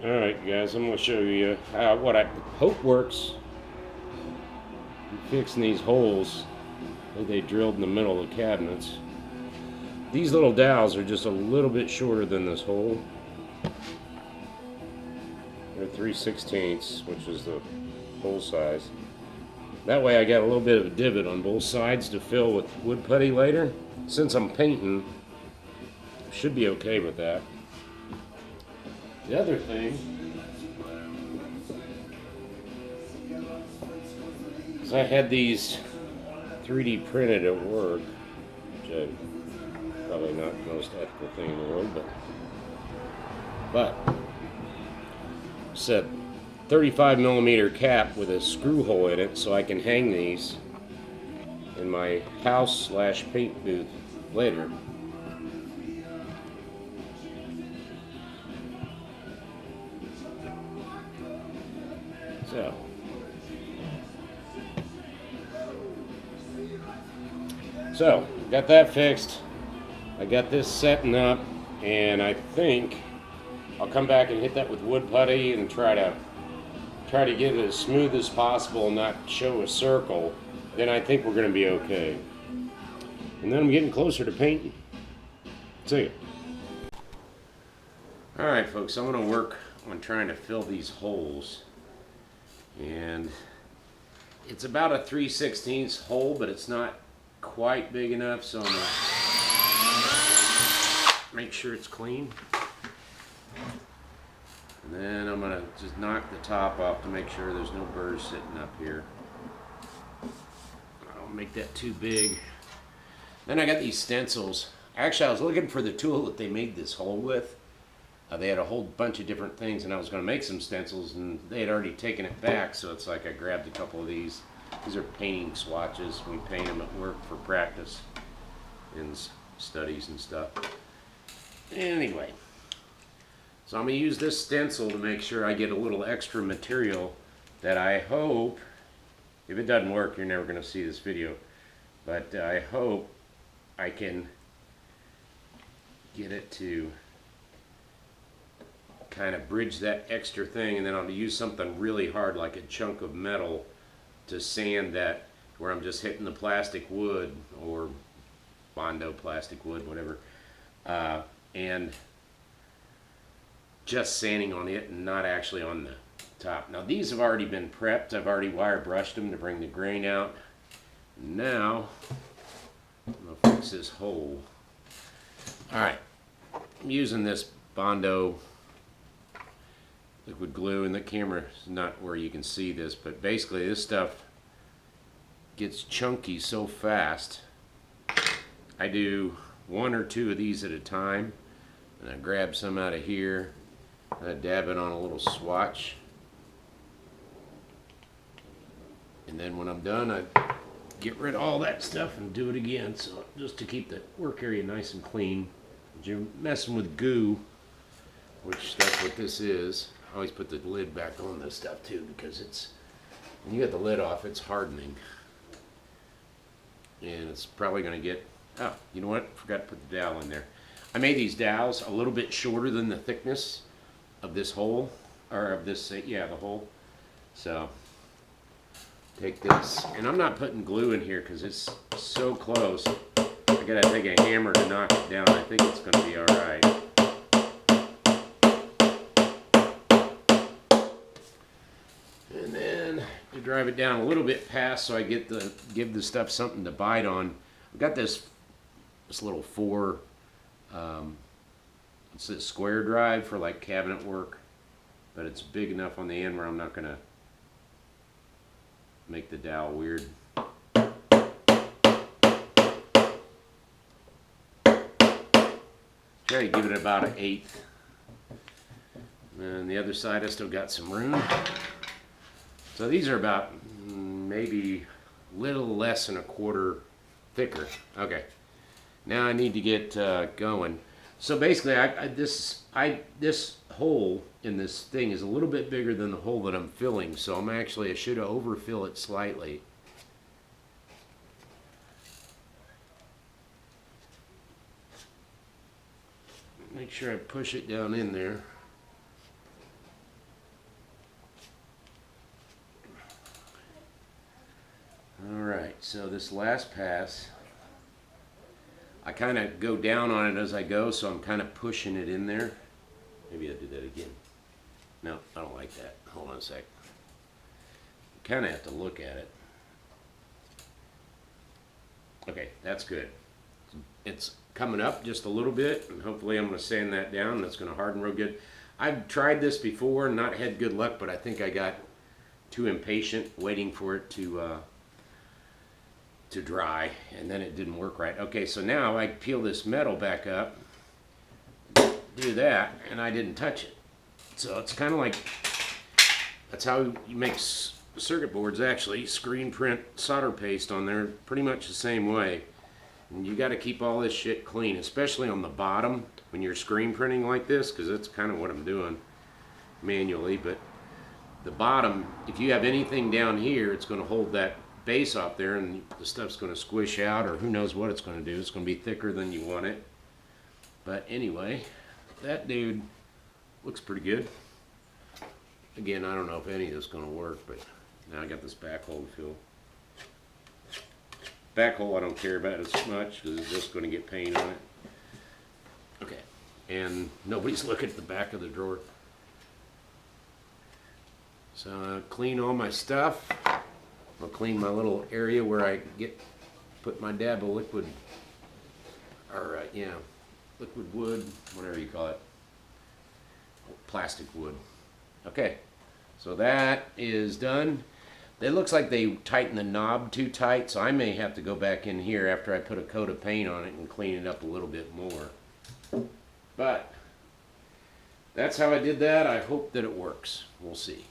Alright guys, I'm going to show you what I hope works in fixing these holes that they drilled in the middle of the cabinets. These little dowels are just a little bit shorter than this hole. They're 3/16, which is the hole size. That way I got a little bit of a divot on both sides to fill with wood putty later. Since I'm painting, should be okay with that. The other thing is I had these 3D printed at work, which is probably not the most ethical thing in the world, but it's a 35mm cap with a screw hole in it, so I can hang these in my house / paint booth later. So, got that fixed. I got this setting up, and I think I'll come back and hit that with wood putty and try to get it as smooth as possible and not show a circle. Then I think we're going to be okay. And then I'm getting closer to painting. See ya. Alright folks, I'm going to work on trying to fill these holes. And it's about a 3/16 hole, but it's not quite big enough, so I'm going to make sure it's clean. And then I'm going to just knock the top off to make sure there's no burrs sitting up here. I don't make that too big. Then I got these stencils. Actually, I was looking for the tool that they made this hole with. They had a whole bunch of different things, and I was going to make some stencils, and they had already taken it back, so it's like I grabbed a couple of these. These are painting swatches. We paint them at work for practice in studies and stuff. Anyway, so I'm going to use this stencil to make sure I get a little extra material that I hope, if it doesn't work, you're never going to see this video, but I hope I can get it to kind of bridge that extra thing, and then I'll use something really hard like a chunk of metal to sand that where I'm just hitting the plastic wood or Bondo plastic wood, whatever, and just sanding on it and not actually on the top. Now these have already been prepped. I've already wire brushed them to bring the grain out. Now I'm gonna fix this hole. Alright, I'm using this Bondo liquid glue, and the camera is not where you can see this, but basically this stuff gets chunky so fast. I do 1 or 2 of these at a time, and I grab some out of here and I dab it on a little swatch, and then when I'm done I get rid of all that stuff and do it again, so just to keep the work area nice and clean. If you're messing with goo, which that's what this is, I always put the lid back on this stuff too, because it's, when you get the lid off, it's hardening. And it's probably going to get, oh, you know what? Forgot to put the dowel in there. I made these dowels a little bit shorter than the thickness of this hole, or of this, yeah, the hole. So, take this, and I'm not putting glue in here because it's so close. I gotta take a hammer to knock it down. I think it's going to be alright. Drive it down a little bit past so I get give the stuff something to bite on. I've got this little it's a square drive for like cabinet work, but it's big enough on the end where I'm not gonna make the dowel weird. Try to give it about 1/8. And the other side I still got some room. So these are about maybe a little less than 1/4 thicker. Okay, now I need to get going. So basically, this hole in this thing is a little bit bigger than the hole that I'm filling. So I should overfill it slightly. Make sure I push it down in there. So this last pass, I kind of go down on it as I go, so I'm kind of pushing it in there. Maybe I'll do that again. No, I don't like that. Hold on a sec. Kind of have to look at it. Okay, that's good. It's coming up just a little bit, and hopefully I'm going to sand that down, and it's going to harden real good. I've tried this before and not had good luck, but I think I got too impatient waiting for it to dry, and then it didn't work right. Okay, so now I peel this metal back up, do that, and I didn't touch it. So it's kind of like, that's how you make circuit boards actually. Screen print solder paste on there, pretty much the same way. And you got to keep all this shit clean, especially on the bottom when you're screen printing like this, because that's kind of what I'm doing manually. But the bottom, if you have anything down here, it's going to hold that base off there, and the stuff's going to squish out, or who knows what it's going to do. It's going to be thicker than you want it. But anyway, that dude looks pretty good. Again, I don't know if any of this is going to work, but now I got this back hole to fill. Back hole I don't care about as much because it's just going to get paint on it. Okay, and nobody's looking at the back of the drawer. So I'll clean all my stuff. I'll clean my little area where I put my dab of liquid, or liquid wood, whatever you call it, plastic wood. Okay, so that is done. It looks like they tightened the knob too tight, so I may have to go back in here after I put a coat of paint on it and clean it up a little bit more. But that's how I did that. I hope that it works. We'll see.